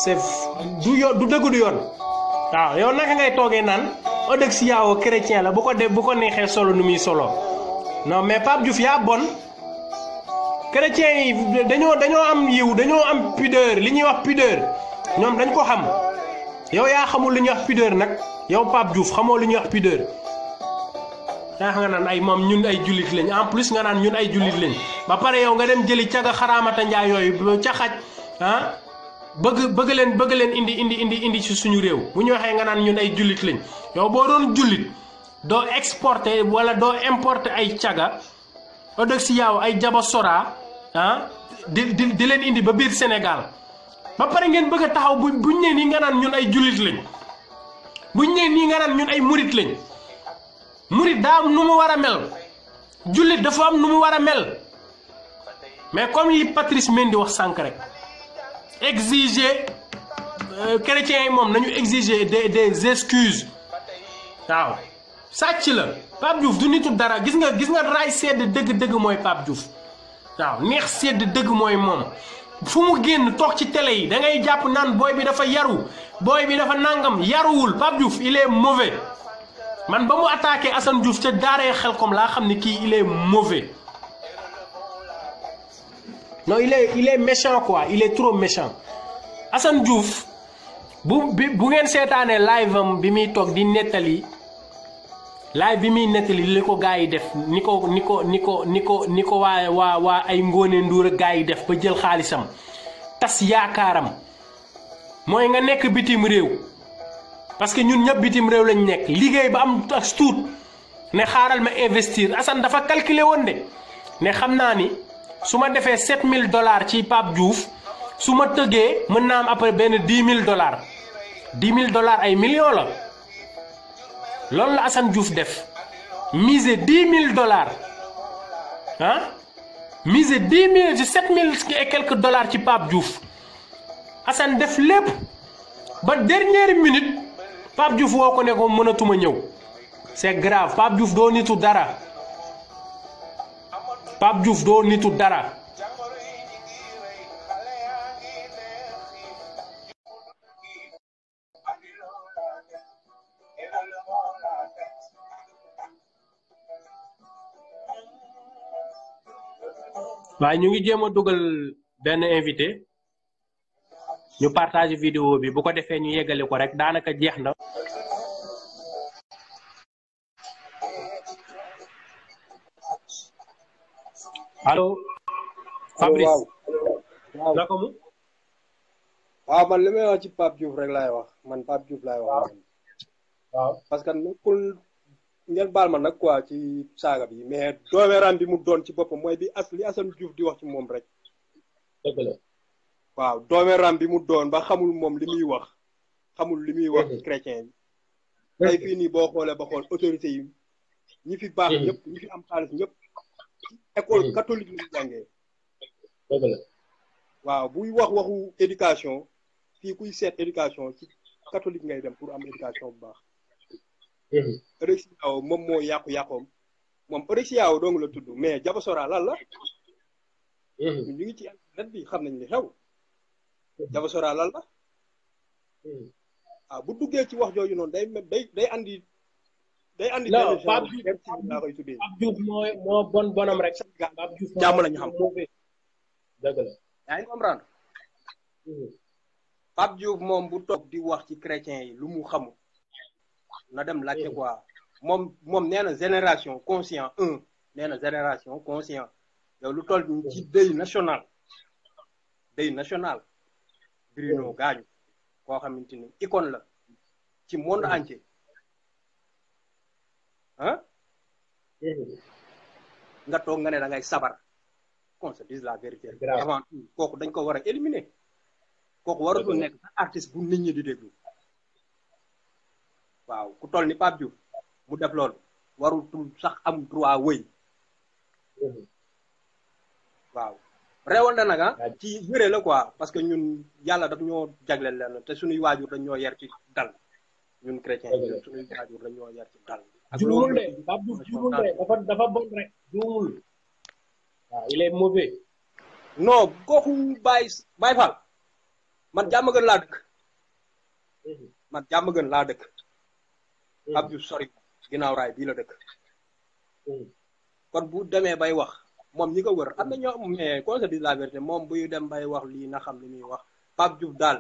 c'est du dëgg du yoon waaw yow naka ngay toogee naan Odexia chrétien la bu ko neexee solo nu muy solo non mais Pape Diouf yaa bon chrétien yi dañoo am yiw dañoo am pudeur li ñuy wax pudeur ñoom dañ ko xam yow yaa xamul li ñuy wax pudeur nag yow Pape Diouf xamoo li ñuy wax pudeur yaa nga naan ay moom ñun ay jullit lañ en plus nga naan ñun ay jullit lañ ba pare yow nga dem jëli caga xaraamata njaay yooyu ca xaj ah bëgg leen indi ci suñu réew bu ñu waxee nga naan ñun ay jullit lañ yow boo doon jullit doo exporter wala doo importer ay caga Odexia ay Jaba Sora ah di leen indi ba biir Sénégal ba pare ngeen bëgg a taxaw buñ nee nii nga naan ñun ay jullit lañ buñ nee nii nga naan ñun ay murit lañ murit daa am nu mu war a mel jullit dafa am nu mu war a mel mais comme li Patrice Mendy wax sànq rek exiger chrétiens yi moom nañu exiger des excuses waaw sàcc la Pape Diouf du nitu dara gis nga raay sedd dëgg-dëgg mooy Pape Diouf waaw neex sedd dëgg mooy moom fu mu génn toog ci télé yi da ngay jàpp naan booy bi dafa yaru booy bi dafa nangam yaruwul Pape Diouf il est mauvais man ba mu attaqué Assane Diouf ca daaree Xelkom laa xam ne kii il est mauvais non il est méchant quoi il est trop méchant Assane Diouf bu ngeen seetaanee live am bi muy toog di nettali live bi muy nettali li ko gaa yi def ni ko waa ay ngóone nduur ak gaa yi def ba jël xaalisam tas yaakaaram mooy nga nekk bitim réew parce que ñun ñëpp bitim réew lañ nekk liggéey ba am as tuut ne xaaral ma investir Assane dafa calculer woon de ne xam naa ni su ma defee $7000 ci Pape Diouf su ma tëggee mën naa am après benn $10,000 $10,000 ay millions la loolu la Assane Diouf def miser $10,000 ah miser 10,000 ci 7,000 et quelques dollars ci Pape Diouf Assane def lépp ba dernière minute Pape Diouf woo ko ne ko mënatuma ñëw c'est grave Pape Diouf doo nitu dara Pape Diouf doo nitu dara waaye ñu ngi jéem a dugal benn invité ñu partage vidéo bi bu ko defee ñu yeggale ko rek daanaka jeex na. allo. Fabrice waaw naka mu. waaw man li may wax ci Pape Diouf rek laay wax man Pape Diouf laay wax. waaw parce que nekkul ngeen baal ma nag quoi ci saaga bi mais doomeram bi mu doon ci boppam mooy bi li Assane Diouf di wax ci moom rek. dëgg la. waaw doomeram bi mu doon ba xamul moom li muy wax. xamul li muy wax ci chrétien yi. tey fii nii boo xoolee ba xool autorité yi ñi fi baax ñëpp ñi fi am xaalis ñëpp. école catholique la ñu jàngee. dëgg la. waaw buy wax waxu éducation fii kuy seet éducation ci catholique ngay dem pour am éducation bu baax. Odexia moom moo yàqu-yàqoom moom Odexia dong la tudd mais Jaba Sora lan la. ñu ngi ci internet bi xam nañ li xew. Jaba Sora lan la. bu duggee ci wax jooju noonu day andi. day andi non Pape Diouf moo bonam rek. Pape Diouf jàmm la ñu xam. dëgg la. yaa ngi comprendre. Pape Diouf moom bu toog di wax ci chrétien yi lu mu xamul. na dem laajte quoi moom nee na génération conscient nee na génération conscient yow lu toll ci deuil national. deuil national. Bruno gaañu koo xamante ni icône la ci monde entier. nga toog nga ne da ngay sabar qu'on se dise la vérité avant tout kooku dañ ko war a éliminer kooku waratul nekk sax artiste bu nit ñi di déglu waaw ku toll ni Pape Diouf mu def loolu warutul sax am droit wëy waaw rewoon na nag ci wéré la quoi parce que ñun yàlla daf ñoo jagleel leen te suñuy waajur dañ ñoo yar ci dal ñun chrétien yi suñuy waajur dañ ñoo yar ci dal juumul de Pape Diouf juumul de dafa bon rek juumul waaw il est mauvais. non kooku Baye Fall man Diamaguène laa dëkk man Diamaguène laa dëkk Pape Diouf sori ginnaaw raay bii la dëkk kon bu demee bay wax moom ñi ko wër am na ñoo mais qu'on se dise la vérité moom buy dem bay wax lii na xam li muy wax Pape Diouf daal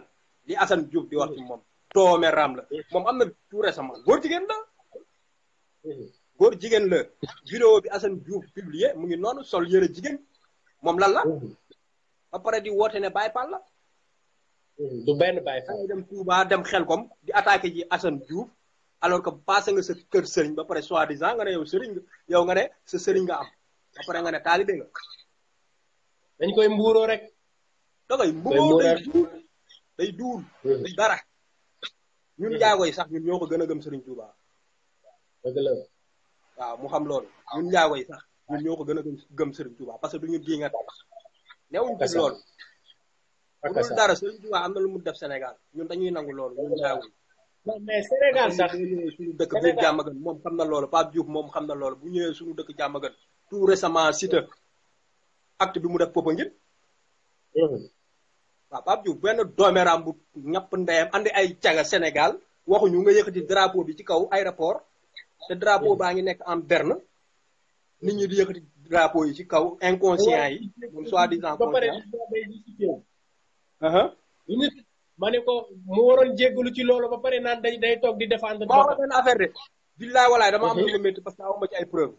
li Assane Diouf di wax ci moom toome ram la moom am na tout récemment góor jigéen la góor jigéen la vidéo bi Assane Diouf publié mu ngi noonu sol yëre jigéen moom lan la ba pare di woote ne Baye Fall la du benn Baye Fall dem Touba dem Xelkom di attaqué ji Assane Diouf alors que passé nga sa kër sëriñ ba pare soi-disant nga ne yow sëriñ nga yow nga ne sa sëriñ nga am ba pare nga ne taalibe nga dañ koy mbuuroo rek dangay mbuuroo day duul day dara ñun njaago yi sax ñun ñoo ko gën a gëm sëriñ Touba dëgg la waaw mu xam loolu ñun njaago yi sax ñun ñoo ko gën a gëm sëriñ Touba parce que duñu di nga newuñ ci loolu bu dul dara sëriñ Touba am na lu mu def Sénégal ñun dañuy nangu loolu ñun njaago yi non mais Sénégal sax suñu dëkk biir Diamaguène moom xam na loolu Pape Diouf moom xam na loolu bu ñëwee suñu dëkk Diamaguène tout récemment cité acte bi mu def Popenguine waaw Pape Diouf benn dooméram bu ñapp ndeyam andi ay caga Sénégal waxuñu nga yëkkati drapeau bi ci kaw aéroport te drapeau baa ngi nekk en berne nit ñi di yëkkati drapeau yi ci kaw inconscient yi moom soi-disant conscient ma ne ko mu waroon jéggalu ci loolu ba pare naan day toog di défendre. moo wax benn affaire de. billaay walaay dama am lu ma métti parce que aw ma ci ay preuve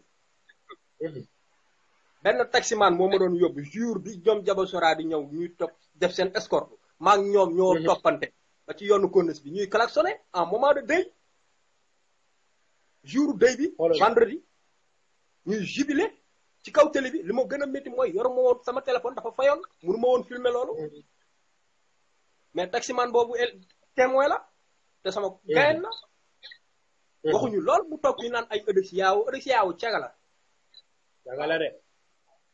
benn taximan moo ma doon yóbbu jour bi ñoom Jaba Sora di ñëw ñuy topp def seen escorte maa ngi ñoom ñoo toppante ba ci yoonu corniche bi ñuy klaxonné en moment de deuil jour deuil bi vendredi ñuy jubilé ci kaw télé bi li ma gën a métti mooy yor ma woon sama téléphone dafa fayoon mënu ma woon filmer loolu mais taximan boobu témoin la te sama gayen la waxuñu lool mu toog ñu naan ay ëdëg yaawu caga la de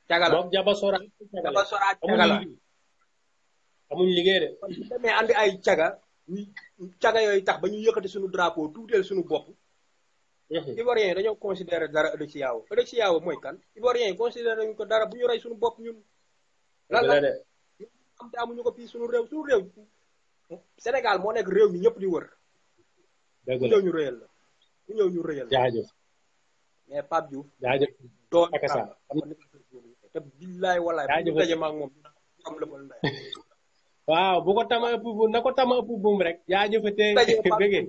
caga la moom Jaba Sora caga la amuñ liggéey de kon bu demee andi ay caga ñu caga yooyu tax ba ñu yëkkati suñu drapeau tuuteel suñu bopp Ivoiriens yi dañoo considéré dara ëdëg yaawu mooy kan Ivoiriens yi considéré nañu ko dara bu ñu rey suñu bopp ñun lan la am te amuñu ko fii suñu réew Sénégal moo nekk réew mi ñëpp di wër ku ñëw ñu rëyal la ku ñëw ñu rëyal jaajëf mais Pape Diouf jaajëf doo te billaay walaay bu daje maag moom am la nday waaw bu ko tama ëpp bu na ko tama ëpp buum rek jaajëfatee bëggee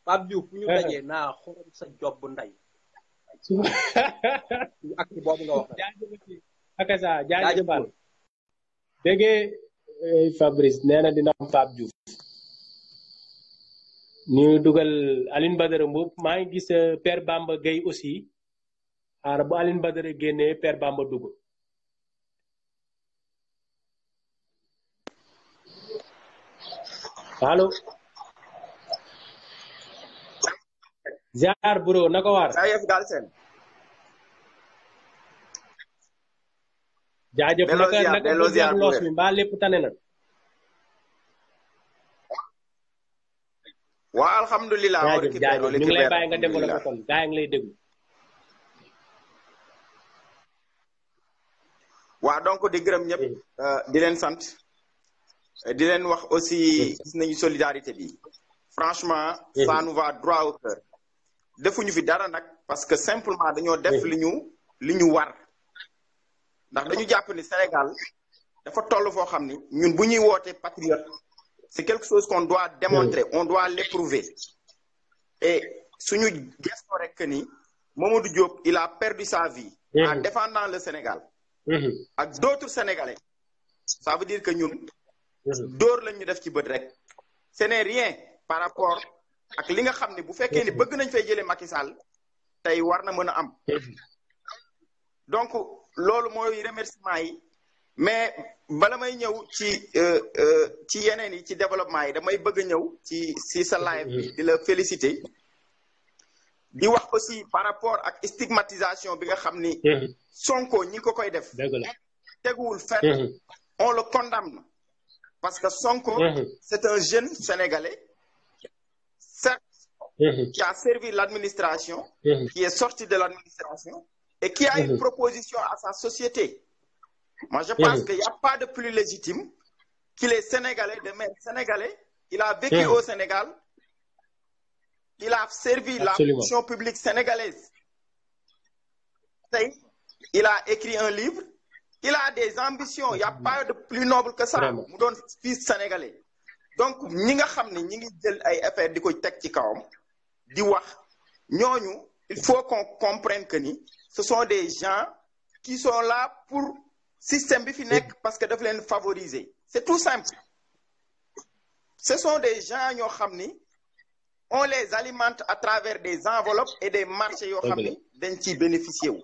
Pape Diouf fu ñu dajee naa xool sa job nday ak boobu nga wax jaajëfatee akasa jaajëfal déggee Fabrice nee na dina am Pape Diouf ñu dugal Aline Badara Mboup maa ngi gis Père Bamba Gueye aussi xaaral bu Aline Badara génnee Père Bamba dugg allo ziar bro naka war jaajëf naka loos mi mbaa lépp tane na waa alhamdulilah jaajëf ñu ngi lay bàyyi nga développé kon gaa ngi lay déglu waa donc di gërëm ñëpp di leen sant di leen wax aussi gis nañu solidarité bi franchement ça nous va droit au cœur defuñu fi dara nag parce que simplement dañoo def li ñu war ndax dañu jàpp ni Sénégal dafa toll foo xam ni ñun bu ñuy woote patriote c'est quelque chose qu'on doit démontrer on doit l'éprouver et suñu gestoo rek que ni Mamadou Diop il a perdu sa vie en défendant le Sénégal ak d'autres Sénégalais ça veut dire que ñun dóor lañ ñu def ci bët rek ce n'est rien par rapport ak li nga xam ne bu fekkee ni bëgg nañ fay jëlee Macky Sall tey war na mën a am donc loolu mooy remerciement yi mais bala may ñëw ci yeneen yi ci développement yi damay bëgg a ñëw ci sa live bi di la féliciter di wax aussi par rapport ak stigmatisation bi nga xam ni Sonko ñi ngi ko koy def teguwul fenn on le condamne parce que Sonko c'est un jeune Sénégalais certes qui a servi l'administration qui est sorti de l'administration et qui a une proposition à sa société. Moi, je pense qu'il n'y a pas de plus légitime qu'il est sénégalais, de mère sénégalais, il a vécu au Sénégal, il a servi la fonction publique sénégalaise. Il a écrit un livre, il a des ambitions, il n'y a pas de plus noble que ça. Mu doon fils sénégalais. Donc ñi nga xam ne ñi ngi jël ay affaire di ko teg ci kawam di wax ñooñu il faut qu'on comprenne que ni ce sont des gens qui sont là pour système bi fi nekk parce que daf leen favoriser. C'est tout simple. Ce sont des gens ñoo xam ni on les alimente à travers des enveloppes et des marchés yoo xam ni dañ ciy bénéficier wu.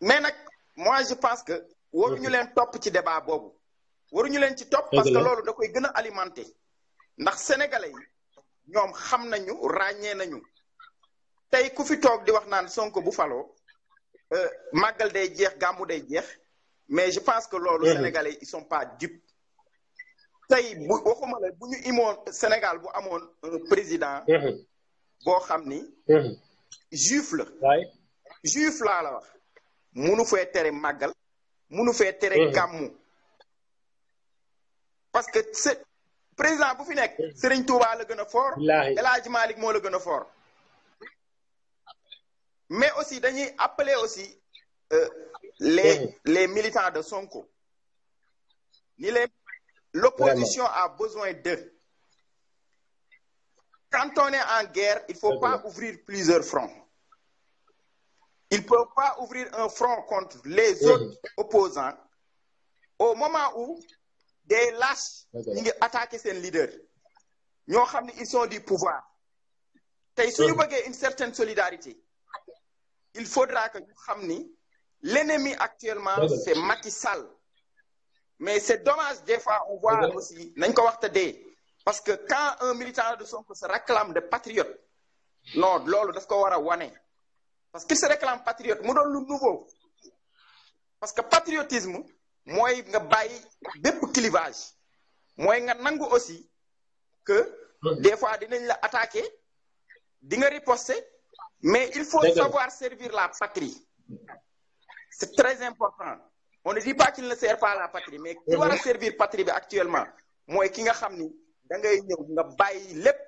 Mais nag moi je pense que waruñu leen topp ci débat boobu waruñu leen ci topp parce que loolu da koy gën a alimenter ndax sénégalais yi ñoom xam nañu ràññee nañu tey ku fi toog di wax naan Sonko bu faloo màggal day jeex gàmmu day jeex mais je pense que loolu sénégalais ils sont pas dupes tey bu waxuma la bu ñu imoon Sénégal bu amoon un président boo xam ni juif la juif laa la wax munu fee tere màggal munu fee tere gàmmu parce que c'est président bu fi nekk Serigne Touba la gën a fort El Hadji Malick moo la gën a fort mais aussi dañuy appeler aussi les militants de Sonko ni l'opposition a besoin d'eux. Quand on est en guerre, il ne faut pas ouvrir plusieurs fronts. Il ne peut pas ouvrir un front contre les autres opposants au moment où des lâches ñi ngi attaquer seen leader ñoo xam ne ils sont du pouvoir tey suñu bëggee une certaine solidarité il faudra que ñu xam ni l'ennemi actuellement c'est Macky Sall mais c'est dommage des fois on voit aussi nañ ko waxta dee parce que quand un militant de Sonko se réclame de patriote non loolu daf ko war a wane parce qu'il se réclame patriote mu doon lu nouveau parce que patriotisme mooy nga bàyyi bépp clivage mooy nga nangu aussi que des fois dinañ la attaquer di nga riposter mais il faut savoir servir la patrie c'est très important on ne dit pas qu'il ne sert pas la patrie mais ki war a servir patrie bi actuellement mooy ki nga xam ni da ngay ñëw nga bàyyi lépp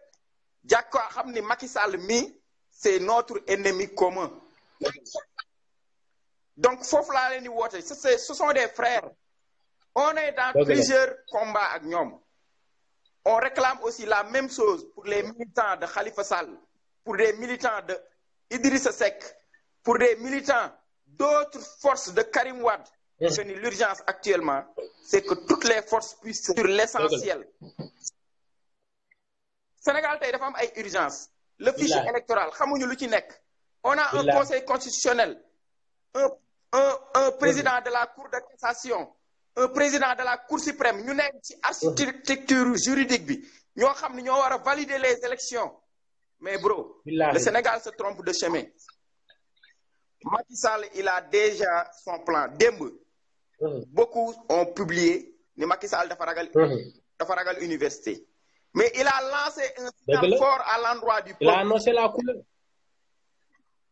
jàkko xam ni Macky Sall mi c'est notre ennemi commun donc foofu laa leen di woote ce sont des frères on est dans plusieurs combats ak ñoom on réclame aussi la même chose pour les militants de Khalifa Sall pour des militants de Idrissa Seck pour des militants d'autres forces de Karim Wade que ni l'urgence actuellement c'est que toutes les forces puissent sur l'essentiel Sénégal tey dafa am ay urgence le fichier électoral xamuñu lu ci nekk on a un conseil constitutionnel un président de la cour de cassation un président de la cour suprême ñu nekk ci architecture juridique bi ñoo xam ne ñoo war a valider les élections mais bro le Sénégal se trompe de chemin Macky Sall il a déjà son plan démb beaucoup ont publié ni Macky Sall dafa ragal université mais il a lancé un signal fort à l'endroit du peuple. Il a annoncé la couleur.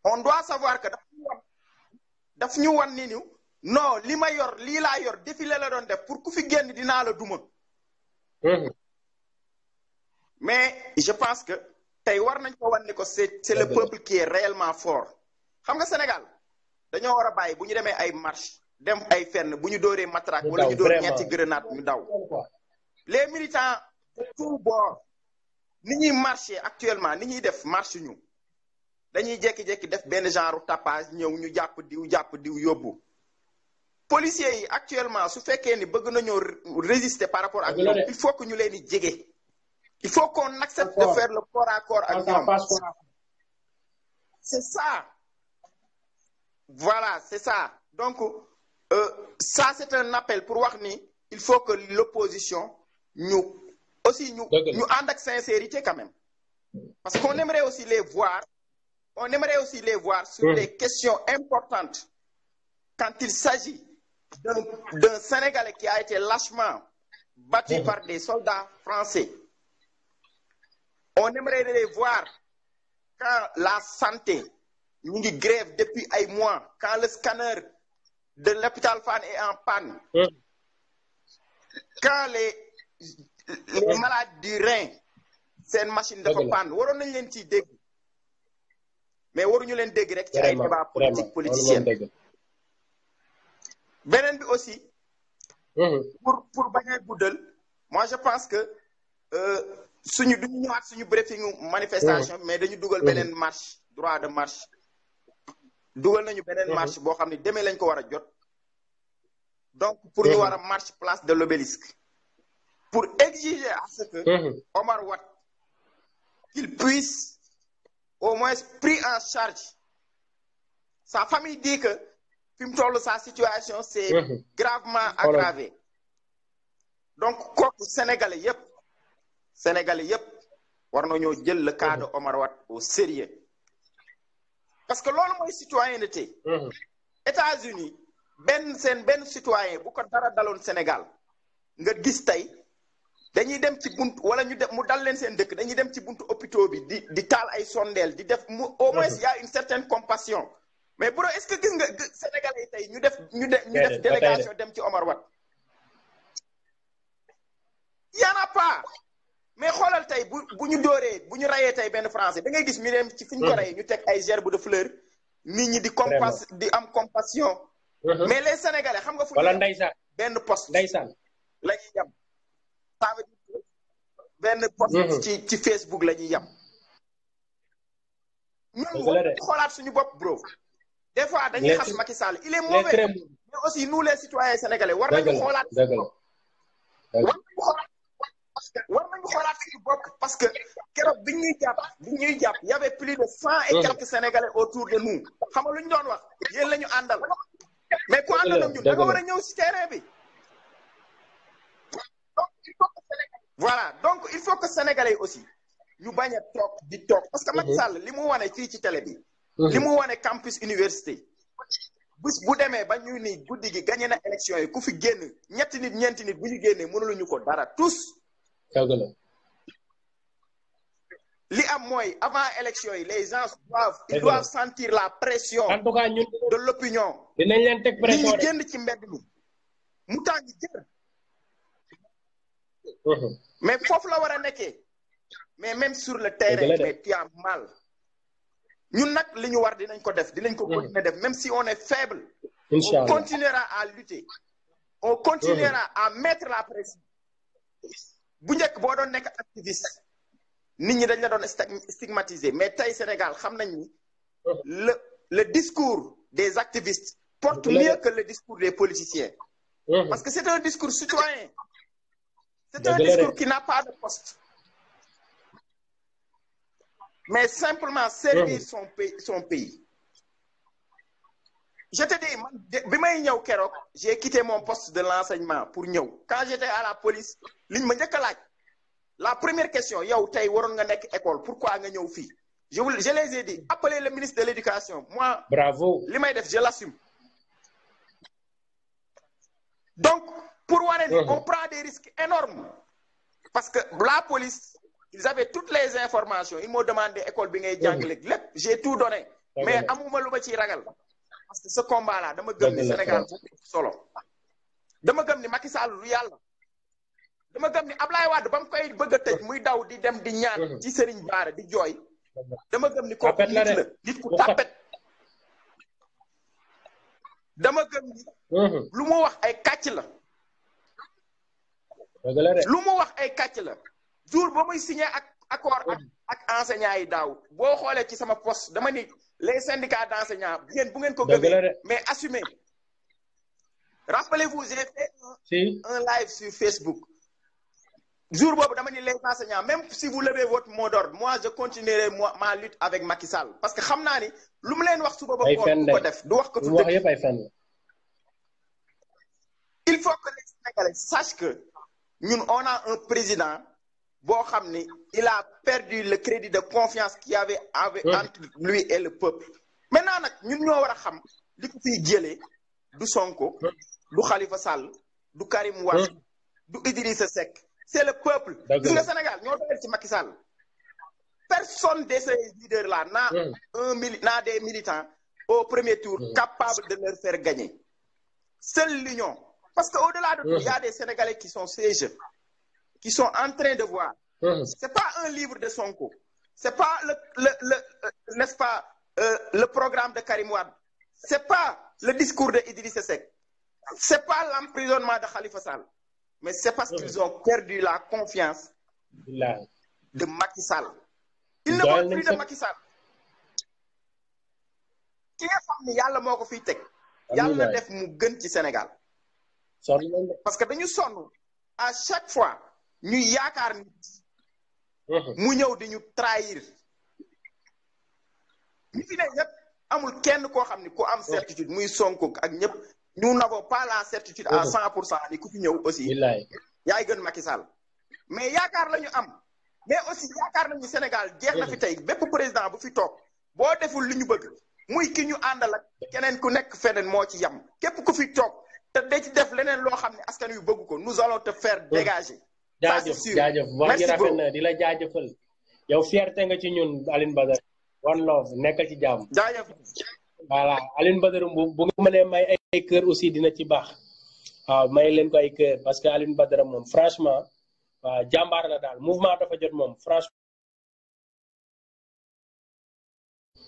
On doit savoir que daf ñu wan ni ñu non li ma yor lii laa yor défilé la doon def pour ku fi génn dinaa la duma. Mais je pense que tey war nañ ko wan ni ko c'est le peuple qui est réellement fort. xam nga Sénégal dañoo war a bàyyi bu ñu demee ay marche dem ay fenn bu ñu dooree matraque wala ñu door ñetti grenade ñu daw. Les militants de tout bord ni ñuy marché actuellement ni ñuy def marche ñu dañuy jékki-jékki def benn genre tapage ñëw ñu jàpp diw yóbbu policiers yi actuellement su fekkee ni bëgg nañoo résister par rapport ak ñoom il faut que ñu leen di jege il faut qu'on accepte de faire le corps à corps ak ñoom c'est ça voilà c'est ça donc ça c'est un appel pour wax ni il faut que l'opposition ñu ànd ak sincérité quand même parce qu'on aimerait aussi les voir sur des questions importantes quand il s'agit d'un Sénégalais qui a été lâchement battu par des soldats français. On aimerait les voir quand la santé ñu ngi grève depuis ay mois quand le scanner de l'hôpital Fann est en panne. quand les malades du rein seen machine dafa panne waroon nañ leen ciy dégg mais waruñu leen dégg rek ci ay débat politique politicien beneen bi aussi pour bañ a guddal moi je pense que suñu duñu ñëwaat suñu briefing manifestation mais dañu dugal beneen marche droit de marche dugal nañu beneen marche boo xam ne demee lañ ko war a jot donc pour ñu war a marche place de l'Obélisque pour exiger à ce que Omar Watt qu'il puisse au moins pris en charge sa famille dit que fi mu toll sa situation c'est gravement aggravée donc kooku sénégalais yépp war nañoo jël le cas de Omar Watt au sérieux parce que loolu mooy citoyenneté États-Unis benn citoyen bu ko dara daloon Sénégal nga gis tey dañuy dem ci buntu wala ñu def mu dal leen seen dëkk dañuy dem ci buntu hôpitaux bi di taal ay sondeel di def mu au moins y a une certaine compassion mais bro est-ce que gis nga Sénégalais yi tey ñu def délégation dem ci Omar Watt y en a pas mais xoolal tey bu ñu rayee tey benn français da ngay gis ñu dem ci fi ñu ko rayee ñu teg ay gerbe de fleurs nit ñi di am compassion mais les Sénégalais xam nga fu ñu benn poste la ñuy yam ça veut dire benn poste ci Facebook la ñuy yam ñun xoolaat suñu bopp bro des fois dañuy xas Macky Sall il est mauvais mais aussi nous les citoyens sénégalais war nañu xoolaat war nañu xoolaat suñu bopp parce que keroog bi ñuy jàpp y avait plus de 100 et quelques sénégalais autour de nous xam nga lu ñu doon wax yéen la ñu àndal mais ku àndal ak ñun da nga war a ñëw si terrain bi voilà donc il faut que sénégalais aussi ñu bañ a toog parce que Macky Sall li mu wane fii ci télé bi li mu wane campus université bés bu demee ba ñu ni guddi gi gagné na élection yi ku fi génn ñeenti nit ñeenti nit bu ñu génnee mënuluñu ko dara tous li am mooy avant élection yi les gens doivent sentir la pression en tout cas ñun de l'opinion dinañ leen teg pression ñu génn ci mbedd mi mu tàng jër mais foofu la war a nekkee mais même sur le terrain mais tu as mal ñun nag li ñu war dinañ ko continuer def même si on est faible on continuera à lutter on continuera à mettre la pression bu njëkk boo doon nekk activiste nit ñi dañ la doon stigmatiser mais tey Sénégal xam nañ ni le discours des activistes porte mieux que le discours des politiciens parce que c'est un discours citoyen c'est un discours qui n'a pas de poste mais simplement servir son pays je te dis man bi may ñëw keroog j'ai quitté mon poste de l'enseignement pour ñëw quand j'étais à la police liñ ma njëkk a laaj la première question yow tey waroon nga nekk école pourquoi nga ñëw fii je les ai dit appelez le ministre de l'éducation moi bravo li may def je l'assume donc pour wane ni on prend des risques énormes parce que la police ils avaient toutes les informations ils m'ont demandé école bi ngay jàngale lépp j'ai tout donné mais amuma lu ma ciy ragal parce que ce combat là dama gëm ni Sénégal solo dama gëm ni Macky Sall du yàlla dama gëm ni Ablaye Wade ba mu koy bëgg a tëj muy daw di dem di ñaan ci Serigne Bara di jooy dama gëm ni kooku nit la nit ku tàppet dama gëm ni lu mu wax ay kàcc la lu mu wax ay kàcc la jour ba muy signé accord ak enseignants yi daaw boo xoolee ci sama poste dama ni les syndicats d'enseignants bu ngeen ko gëmee mais assumez rappelez-vous j'ai fait un live sur Facebook jour boobu dama ni les enseignants même si vous levez votre mot d'ordre moi je continuerai ma lutte avec Macky Sall parce que xam naa ni lu mu leen wax suba ba ngoon du ko def du wax ko tu dëgg il faut que les Sénégalais sachent que ñun on a un président boo xam ni il a perdu le crédit de confiance qu'il y avait entre lui et le peuple maintenant nag ñun ñoo war a xam li ko fiy jëlee du Sonko du Khalifa Sall du Karim Wade du Idrissa Seck c'est le peuple gis nga Sénégal ñoo doyal ci Macky Sall personne de ces leaders là n'a des militants au premier tour capable de leur faire gagner seule l'union Parce qu'au-delà de tout, il y a des Sénégalais qui sont sages, qui sont en train de voir. C'est pas un livre de Sonko. C'est pas n'est-ce pas, le programme de Karim Wade. C'est pas le discours de Idrissa Seck. C'est pas l'emprisonnement de Khalifa Sall. Mais c'est parce qu'ils ont perdu la confiance de Macky Sall. Ils ne veulent plus de Macky Sall. Ki nga xam ne yàlla moo ko fiy teg. yàlla na def mu gën ci Sénégal. Parce que dañu sonn à chaque fois ñu yaakaar nit mu ñëw di ñu trahir. ñu fi ne ñëpp amul kenn koo xam ni ku am certitude muy Sonko ak ñëpp nous n'avons pas la certitude à 100% ni ku fi ñëw aussi yaay gën Macky Sall. Mais yaakaar la ñu am. Mais aussi yaakaar nañu Sénégal jeex na fi tey bépp président bu fi toog boo deful li ñu bëgg muy ki ñu àndal ak keneen ku nekk feneen moo ci yam képp ku fi toog te da ci def leneen loo xam ne askan wi bëgg ko nous allons te faire dégager. jaajëf wax ji rafet na di la jaajëfal yow fierté nga ci ñun Alioune Badara one love nekkal ci jàmm. jaajëf. voilà Alioune Badara bu nga mënee may ay kër aussi dina ci baax waaw may leen ko ay kër parce que Alioune Badara moom franchement waaw jàmbaar la daal mouvement dafa jot moom franchement.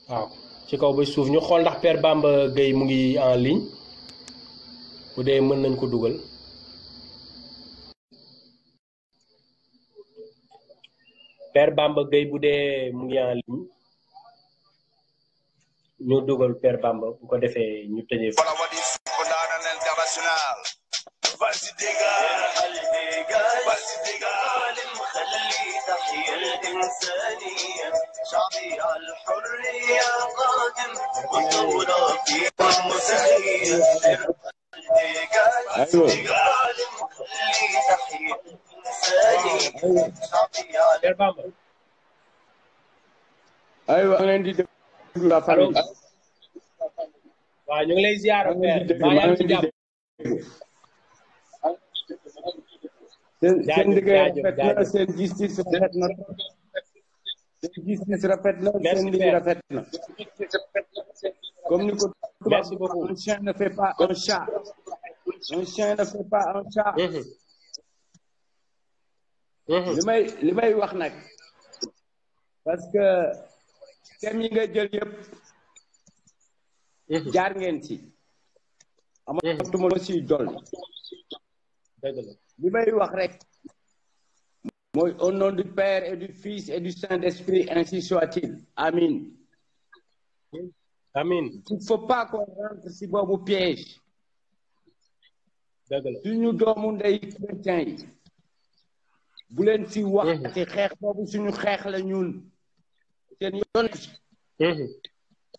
waaw ci kaw ba suuf ñu xool ndax Père Bamba Gueye mu ngi en ligne bu dee mën nañ ko dugal. Père Bamba Gueye bu dee mu ngi en ligne ñu dugal Père Bamba bu ko defee ñu tëjee fi. شعبي على الحرية قادم وثوراتي والمسير aywa maa ngi leen di déglu la famille. waaw ñu ngi lay ziar maa ngi ci jàpp. seen liggéey rafet na seen justice rafet na. seen justice rafet na seen liggéey rafet na. comme ni ko merci beaucoup. un chien ne fait pas un chat. un chien ne fait pas un chat. li may wax nag. parce que thème yi nga jël yëpp. jaar ngeen ci. amatuma la si dolli. li may wax rek. mooy au nom du Père et du Fils et du Saint-Esprit, ainsi soit-il. Amin. Amin. Il ne faut pas qu'on rentre si boobu piège. suñu doomu ndey chrétien yi. bu leen si wax ci xeex boobu suñu xeex la ñun. seen yoon nekk ci.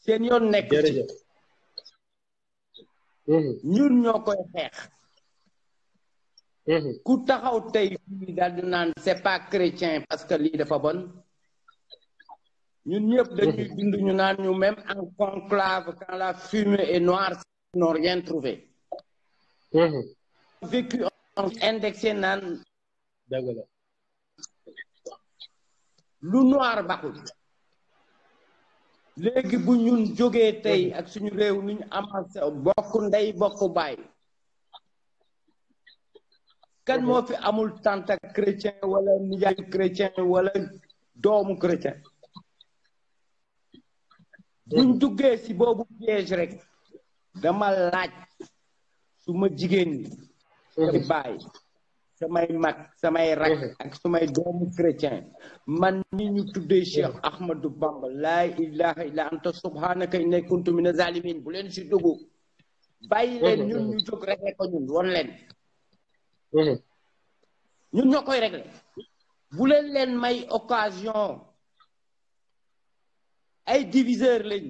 seen yoon nekk ci. ñun ñoo koy xeex. ku taxaw tey fii daal di naan c'est pas chrétien parce que lii dafa bon. ñun ñëpp dañuy dund ñu naan ñu même en conclave quand la fumée est noire ils n'ont rien trouvé. vécu en indexé naan. dëgg la. lu noir baxul. léegi bu ñun jógee tey ak suñu réew ni ñu amancé bokk ndey bokk baay. kan moo fi amul tante chrétien wala nijaay chrétien wala doomu chrétien. buñ duggee si boobu piège rek dama laaj su ma jigéen ñi samay baay samay mag samay rak ak samay doomu chrétien man ñi ñu tuddee Cheikh Ahmadou Bamba laa ilaha illa anta subhanaka inni kuntu mina zalimin bu leen si dugg bàyyi leen ñun ñu jóg rek ko ñun won leen ñun ñoo koy réglé bu leen leen may occasion ay diviseur lañ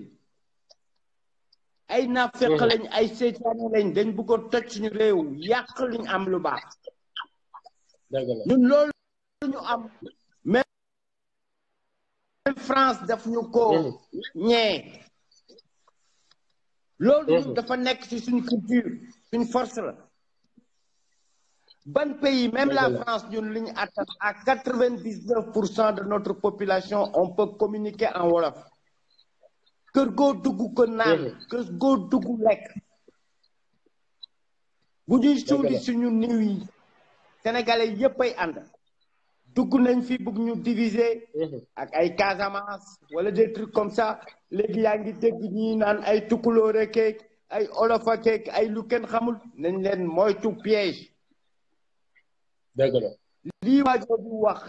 ay naafeq lañ ay seytaane lañ dañ bëggoon toj suñu réew yàq liñ am lu baax ñun loolu ñu am même France daf ñu ko ñee loolu ñun dafa nekk ci suñu culture suñu force la ban pays même la France ñun li ñu atteint à 99% de notre population on peut communiquer en wolof kër goo dugg ko naan kër goo dugg lekk bu ñuy suuli suñu niw yi sénégalais yépp ay ànd dugg nañ fi bëgg ñu diviser ak ay Casamance wala des trucs comme ça léegi yaa ngi dégg ñi naan ay tukulóore keek ay olofa keek ay lu kenn xamul nañ leen moytu piège dëgg la lii waajoo di wax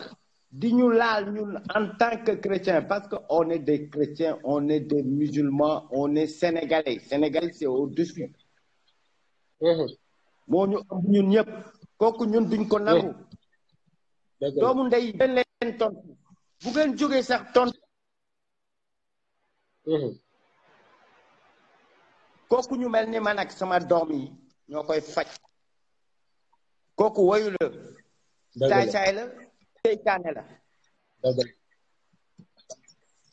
di ñu laal ñun en tant que chrétien parce que on est des chrétiens on est des musulmans on est sénégalais c'est au-dessus moo ñu am ñun ñëpp kooku ñun duñ ko nangu doomu ndey benn leen tontu bu ngeen jógee sax tontu kooku ñu mel ni man ak sama doom yi ñoo koy faj kooku woyu la saay-saay la seytaane la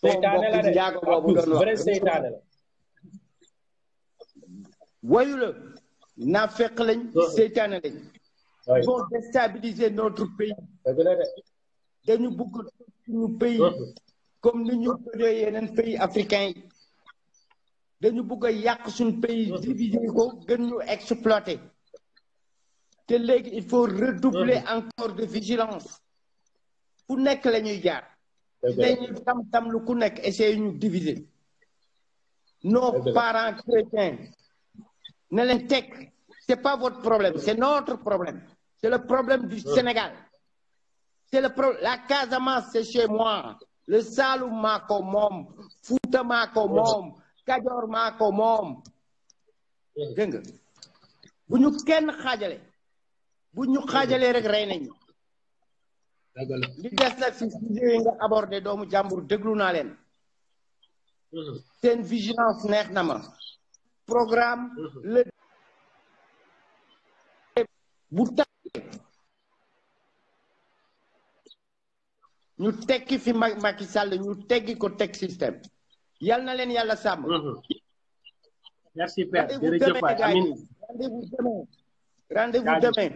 seytaane la de njaago boobu doon vrai wax seytaane la woyu la naafeq lañ seytaane lañ ils vont déstabiliser notre pays dañu bëgg suñu pays comme ni ñu tojee yeneen pays africains yi dañu bëgg a yàq suñu pays diviser ko gën ñu exploiter te léegi il faut redoubler encore de vigilance fu nekk la ñuy jaar dañuy tam lu ku nekk essayer ñu diviser nos parents chrétiens ne leen teg c'est pas votre problème c'est notre problème c'est le problème du Sénégal c'est le problème la Casamance c'est chez moi le Saloum maa ko moom Fouta maa ko moom Kajoor maa ko moom dégg nga bu ñu kenn xaajale bu ñu xaajalee rek rey nañu li des nag si sujet yi nga abordé doomu jàmbur déglu naa leen seen vigilance neex na ma programme le bu tax ñu tekki fi Macky Sall ñu teggi ko teg système yal na leen yàlla sàmm merci père jërëjëf waay amiin rendez-vous demain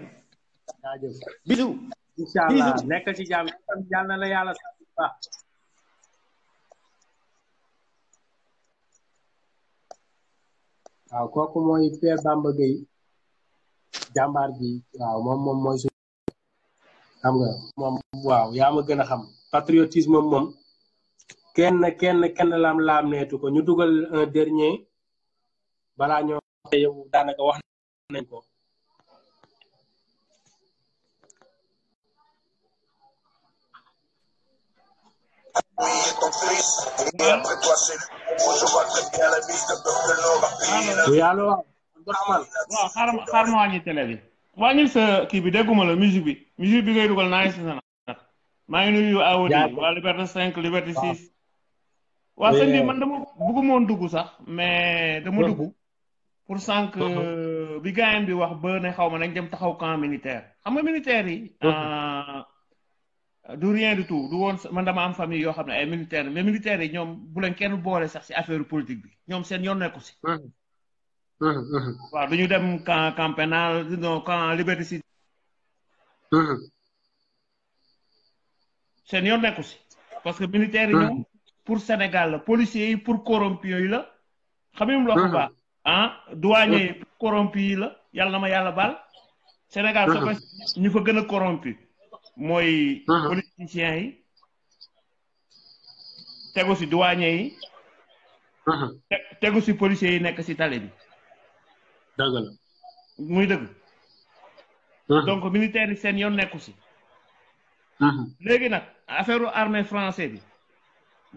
bisous inchallah nekk ci jàmm yal na la yàlla sàmm baax waaw kooku mooy Père Bamba Gueye jàmbaar bi waaw moom mooy su xam nga moom waaw yaa ma gën a xam patriotisme moom kenn laam neetu ko ñu dugal un dernier balaa ñoo yow daanaka wax nañ ko yàlla waaw xaar ma wàññi télé bi wàññil sa kii bi dégguma la musique bi ngay dugal naa si sana maa ngi nuyu Awodi waa Liberté 5 Liberté 6 waa sëñ bi man dama bëgguma woon dugg sax mais dama dugg pour sànq bi gaayam bi wax ba ne xaw ma nañ dem taxaw camp militaire xam nga militaire yi du rien du tout du woon man dama am famille yoo xam ne ay militaire mais militaires yi ñoom bu leen kenn boole sax si affaire politique bi ñoom seen yoon nekku si waaw duñu dem camp pénal non camp Liberté 6 seen yoon nekku si parce que militaires yi ñoom pour Sénégal la policiers yi pour corrompu yi la xam nga mu wax baax douanier yi pour corrompu yi la yàlla na ma yàlla baal Sénégal soo ko ñu fa gën a corrompu mooy politiciens yi tegu si douanier yi tegu si policiers yi nekk si tali bi dëgg la muy dëgg donc militaires yi seen yoon nekku si léegi nag affaire armée français bi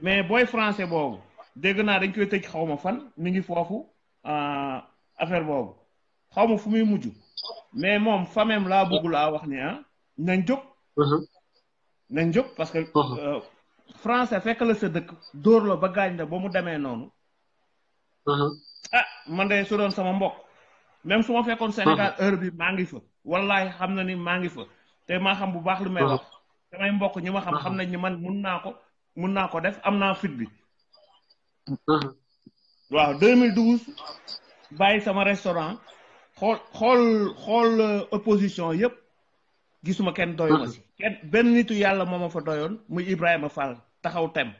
mais booy français boobu dégg naa dañ koy tëj xaw ma fan mi ngi foofu affaire boobu xaw ma fu muy mujj mais moom famem laa bëgg laa wax ni nañ jóg parce que français fekk la sa dëkk dóor la ba gaañ la ba mu demee noonu man de su doon sama mbokk même su ma fekkoon Sénégal heure bi maa ngi fa wallahi xam na ni maa ngi fa te maa xam bu baax lu may wax samay mbokk ñi ma xam nañ ni man mun naa ko def am naa fit bi waaw 2012 bàyyi sama restaurant xool opposition yëpp gisuma kenn doy ma si kenn benn nitu yàlla moo ma fa doyoon muy Ibrahima Fall taxaw tem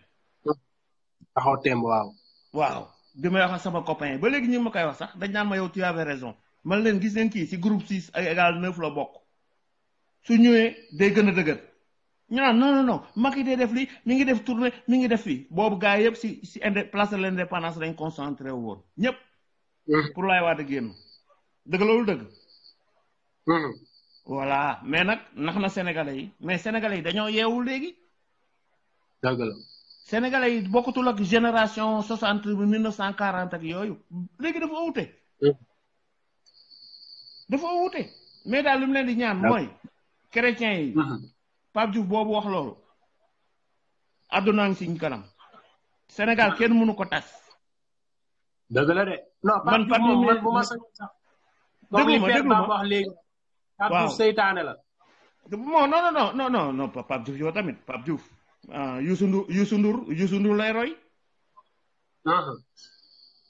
waaw bi may wax sama copain ba léegi ñi ma koy wax sax dañ naan ma yow tu avais raison man leen gis leen kii si groupe 6 ak égal 9 la bokk su ñëwee day gën a dëgër ñu naan non Macky day def lii mi ngi def tournée mi ngi def fii boobu gars yëpp si place de l'indépendance dañ concentré wu woon ñëpp pour Laay Wade génn dëgg loolu dëgg voilà mais nag nax na sénégalais yi mais sénégalais yi dañoo yeewu léegi dëgg la sénégalais yi bokkutul ak génération 60 1940 ak yooyu léegi dafa wute mais daal li mu leen di ñaan mooy chrétiens yi Pape Diouf boobu wax loolu àdduna ngi si kanam Sénégal kenn mënu ko tas dëgg la de non man Pape Diouf man bu ma sañ sax déglu ma wax léegi Pape Diouf seytaane la non Pape Diouf yow tamit Pape Diouf Youssou Ndour lay roy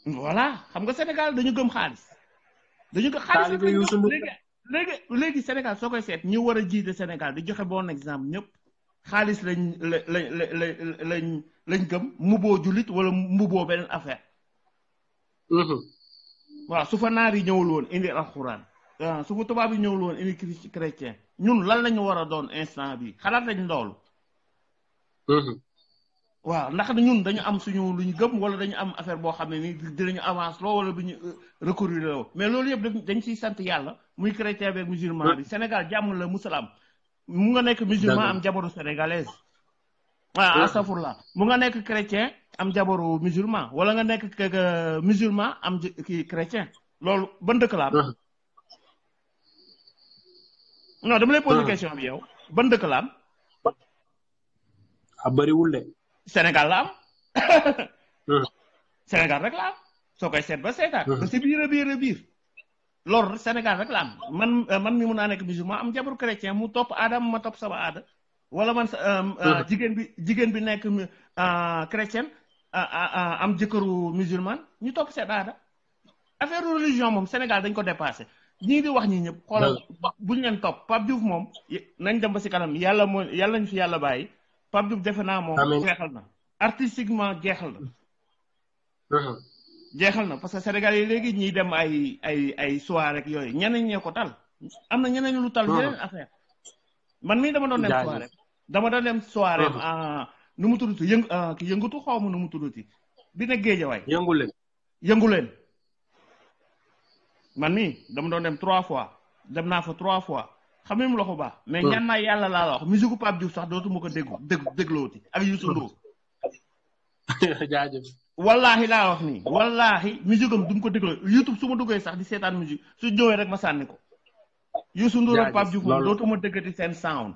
voilà xam nga Sénégal dañu gëm xaalis dañu gëm xaalis léegi Sénégal soo koy seet ñi war a jiite Sénégal di joxe bon exemple ñëpp xaalis lañ gëm mbuboo jullit wala mbuboo beneen affaire waaw su fa naar yi ñëwul woon indi alxuraan su fa tubaab yi ñëwul woon indi chrétien ñun lan lañu war a doon instant bi xalaat lañ loolu waaw ndax ñun dañu am suñu lu ñu gëm wala dañu am affaire boo xam ne ni dinañu avance loo wala bu ñu recourir loo mais loolu yëpp dañ ciy sant yàlla muy chrétien avec musulman bi Sénégal jàmm la musalam mu nga nekk musulman am jabaru sénégalaise astafurlah mu nga nekk chrétien am jabaru musulman wala nga nekk musulman am kii chrétien loolu ban dëkk la am non dama lay poser question bi yow ban dëkk la am bariwul de Sénégal la am Sénégal rek la am soo koy seet ba seetaat ba si biir loolu Sénégal rek la am man mi mun naa nekk musulman am jabaru chrétien mu topp aadam ma topp sama aada wala man jigéen bi nekk chrétien am jëkkëru musulman ñu topp seen aada affaire religion moom Sénégal dañ ko dépassé ñii di wax ñi ñëpp xoolal buñ leen topp Pape Diouf moom nañ dem ba si kanam yàlla nañ fi yàlla bàyyi Pape Diouf defe naa moom jeexal na artistiquement jeexal na parce que Sénégal yi léegi ñiy dem ay soirée rek yooyu ñeneen ñee ko tal am na ñeneen lu tal yeneen affaire man mii dama doon dem soirée nu mu tuddati yëngatu xaw ma nu mu tuddati bi nekk Géejawaay yëngu leen man mii dama doon dem 3 fois dem naa fa 3 fois xam ne mu la ko baax mais ñaan naa yàlla laa la wax musique Pape Diouf sax dootuma ko déglooti ak Youssou Ndour jaajëf wallaahi laa wax nii wallaahi musique am du ma ko dégloo YouTube su ma duggee sax di seetaan musique su ñëwee rek ma sànni ko Youssou Ndour ak Pape Diouf moom dootuma déggati seen sound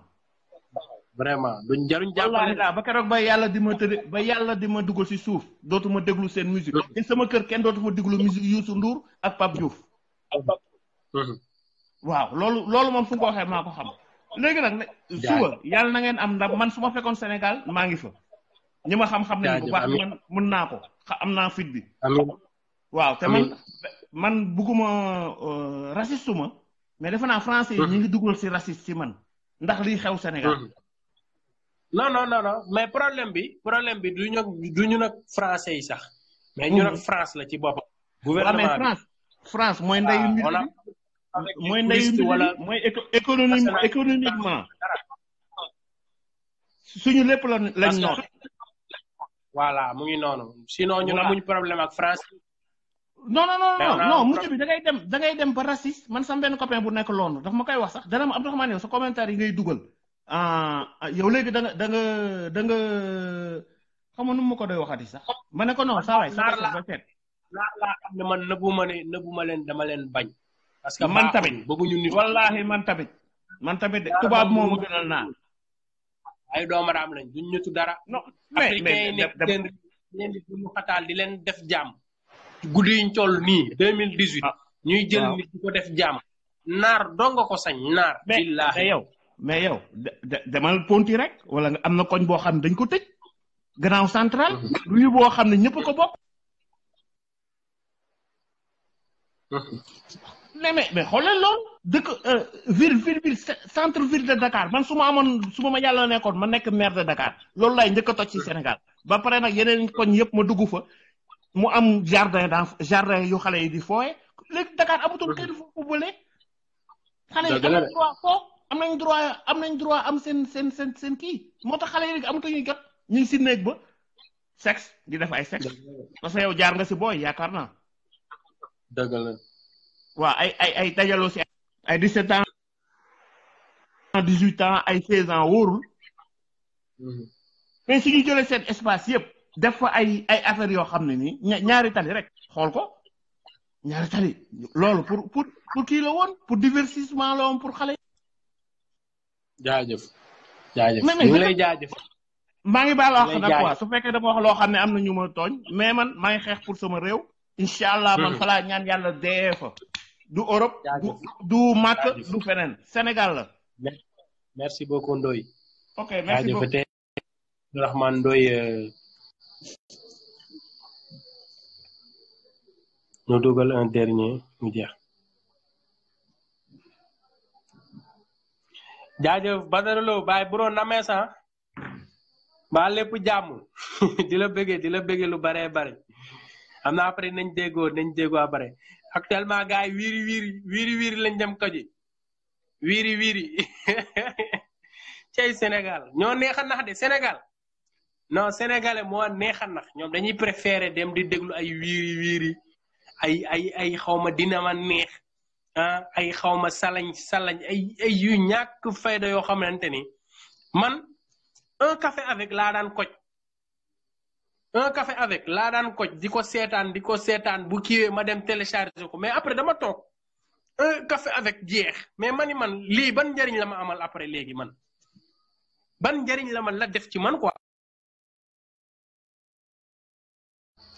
vraiment duñ jaruñ wallaahi laa ba keroog ba yàlla di ma dugal si suuf dootuma déglu seen musique te sama kër kenn dootuma déglu musique Youssou Ndour ak Pape Diouf waaw loolu moom fu nga ko waxee maa ko xam léegi nag suba yàlla na ngeen am ndam man su ma fekkoon Sénégal maa ngi fa ñi ma xam nañ bu baax man mën naa ko am naa fit bi waaw te man bugguma raciste ma mais defe naa français yi ñi ngi dugal si raciste si man ndax liy xew Sénégal non mais problème bi duñu nag français yi sax mais ñu nag France la ci boppam gouvernement mais France mooy ndeyu mbir mooy ndeyu mbir mooy économiquement suñu lépp lañ noonu voilà mu ngi noonu sinon ñun amuñ problème ak France non mujj bi da ngay dem ba raciste man sama benn copain bu nekk loolu daf ma koy wax sax dana ma Abdourahmane yow sa commentaire yi ngay dugal yow léegi da nga xam nu ma ko doy waxati sax ma ne ko non saa waay sa ba seet laa xam ne man nëbbuma leen dama leen bañ parce que man tamit bëgguñu nit wallaahi man tamit de tubaab moomu gënal naa ay doomaraam lañ duñ ñëtu dara non africain yi nekk leen di duñu xataal di leen def jàmm guddi yiñ toll nii 2018 ñuy jël nit di ko def jàmm naar doo nga ko sañ naar billaahi mais yow demal ponti rek wala nga am na koñ boo xam ne dañ ko tëj gannaaw central rue boo xam ne ñëpp ko bokk mais xoolal loolu dëkk ville centre ville de Dakar man su ma yàlla nekkoon ma nekk maire de Dakar loolu laay njëkk a toj ci Sénégal ba pare nag yeneen koñ yëpp ma dugg fa mu am jardin yu xale yi di fooye léegi Dakar amatul kenn fu footballé xale yi Dëgg la de. am nañ droit am seen kii moo tax xale yi léegi amatuñu jot ñu ngi si néeg ba sexe di def ay sexe parce que yow jaar nga si booy yaakaar naa dëgg la. waaw ay dajaloo si ay 17 ans 18 ans ay 16 ans wóorul mais su ñu jëlee seen espace yëpp def fa ay affaires yoo xam ne nii ñaari tali rek xool ko ñaari tali loolu pour kii la woon pour divertissement la woon pour xale yi. jaajëf. jaajëf mais ñu ngi lay jaajëf. maa ngi baal wax lay nag quoi jaajëf. su fekkee dama wax loo xam ne am na ñu ma tooñ mais man maa ngi xeex pour sama réew. incha allah man fa laa ñaan yàlla dee fa. du Europe Jaajëf. du Màkk du feneen Sénégal la. merci beaucoup Ndoye. ok merci beaucoup jaajëf Abdourahmane Ndoye ñu dugal un dernier mu jeex. jaajëf Badara Lo Baye Bro Names ba lépp jàmm di la bëggee lu bare bare xam naa après nañ déggoo après actuellement gars yi wiiri lañ dem ko ji wiiri cey Sénégal ñoo neex a nax de Sénégal non sénégalais moo neex a nax ñoom dañuy préférer dem di déglu ay wiiri ay xawma dina ma neex ay xawma salañ ay yu ñàkk fayda yoo xamante ni man un café avec laa daan koj di ko seetaan bu kiiwee ma dem télécharger ko mais après dama toog un café avec jeex mais man lii ban njariñ la ma amal après léegi man ban njariñ la ma la def ci man quoi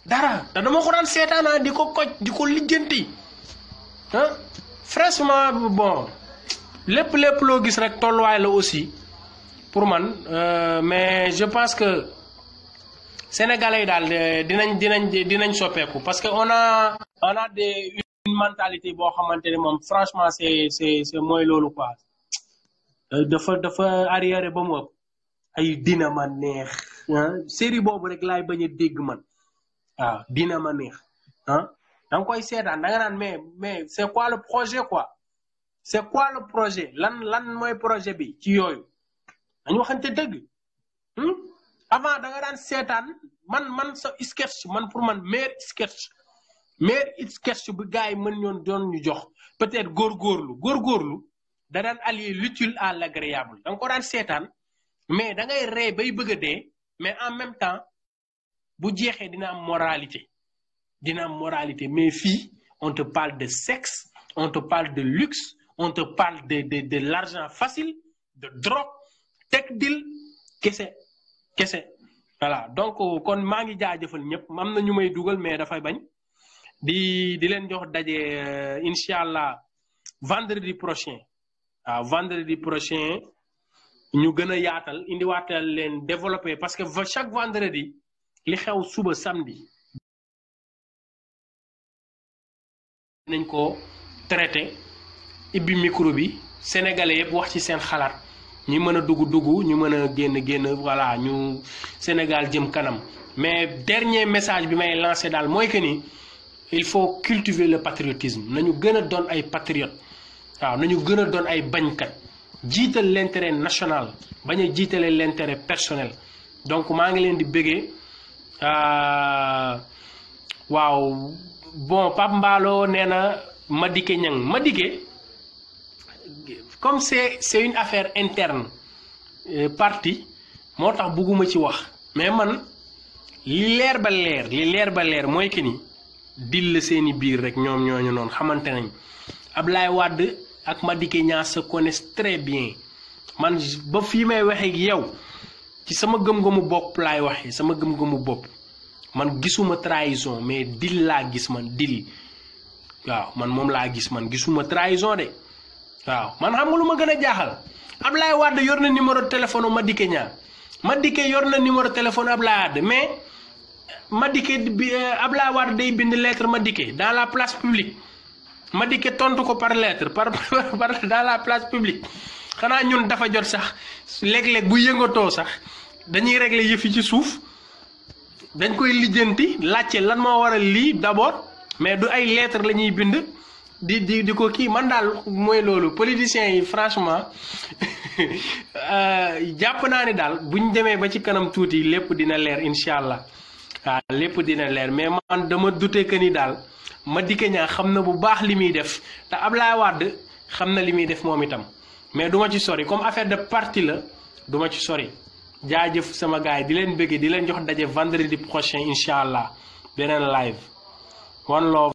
dara te dama ko daan seetaana di ko koj di ko lijjanti franchement bon lépp loo gis rek tolluwaay la aussi pour man mais je pense que sénégalais yi daal dinañ soppeeku parce que on a une mentalité boo xamante ne moom franchement c'est mooy loolu quoi dafa arrière ba mu ëpp ay dina ma neex série boobu rek laay bañ a dégg man waaw dina ma neex da nga koy seetaan da nga naan mais c'est quoi le projet quoi c'est quoi le projet lan mooy projet bi ci yooyu dañu waxante dëgg avant da nga daan seetaan man sa sketch man pour man meilleur sketch bu gars yi mën ñoon doon ñu jox peut-être góorgóorlu da daan allier l'utile à l'agréable da nga ko daan seetaan mais da ngay ree bay bëgg a dee mais en même temps bu jeexee dina am moralité mais fii on te parle de sexe on te parle de luxe on te parle de l'argent facile de drogue teg dil kese voilà donc kon maa ngi jaajëfal ñëpp am na ñu may dugal mais dafay bañ di leen jox daje incha allah vendredi prochain ñu gën a yaatal indiwaatal leen développer parce que chaque vendredi li xew suba samedi nañ ko traité ibbi micro bi sénégalais yëpp wax ci seen xalaat ñi mën a dugg ñu mën a génn voilà ñu Sénégal jëm kanam mais dernier message bi may lancé daal mooy que ni il faut cultiver le patriotisme nañu gën a doon ay patriotes waaw nañu gën a doon ay bañkat jiital l'intérêt national bañ a jiitale l'intérêt personnel donc maa ngi leen di bëggee waaw bon Pape Mballo nee na Madické Niang comme c'est une affaire interne parti moo tax bugguma ci wax mais man li leer ba leer mooy que ni dil la seeni biir rek ñoom ñooñu noonu xamante nañ Ablaye Wade ak Madické Niang se connaissent très bien man ba fii may waxee ak yow ci sama gëm-gëmu bopp laay waxee sama gëm-gëmu bopp man gisuma trahison mais dil laa gis man dil waaw man moom laa gis man gisuma trahison de waaw man xam nga lu ma gën a jaaxal Ablaye Wade yor na numéro téléphone Madické Niang Madické yor na numéro téléphone Ablaye Wade mais Madické Ablaye Wade day bind lettre Madické dans la place publique Madické tontu ko par lettre par dans la place publique xanaa ñun dafa jot sax léeg-léeg bu yëngatoo sax dañuy régler yëf yi ci suuf dañ koy lijjanti laajte lan moo waral lii d'abord mais du ay lettre la ñuy bind di ko kii man daal mooy loolu politiciens yi franchement jàpp naa ni daal buñ demee ba ci kanam tuuti lépp dina leer incha allah waaw lépp dina leer mais man dama dute que ni daal Madické Niang xam na bu baax li muy def te Ablaye Wade xam na li muy def moom itam mais duma ci sori comme affaire de parti la duma ci sori jaajëf sama gars yi di leen bëggee di leen jox daje vendredi prochain incha allah beneen live one love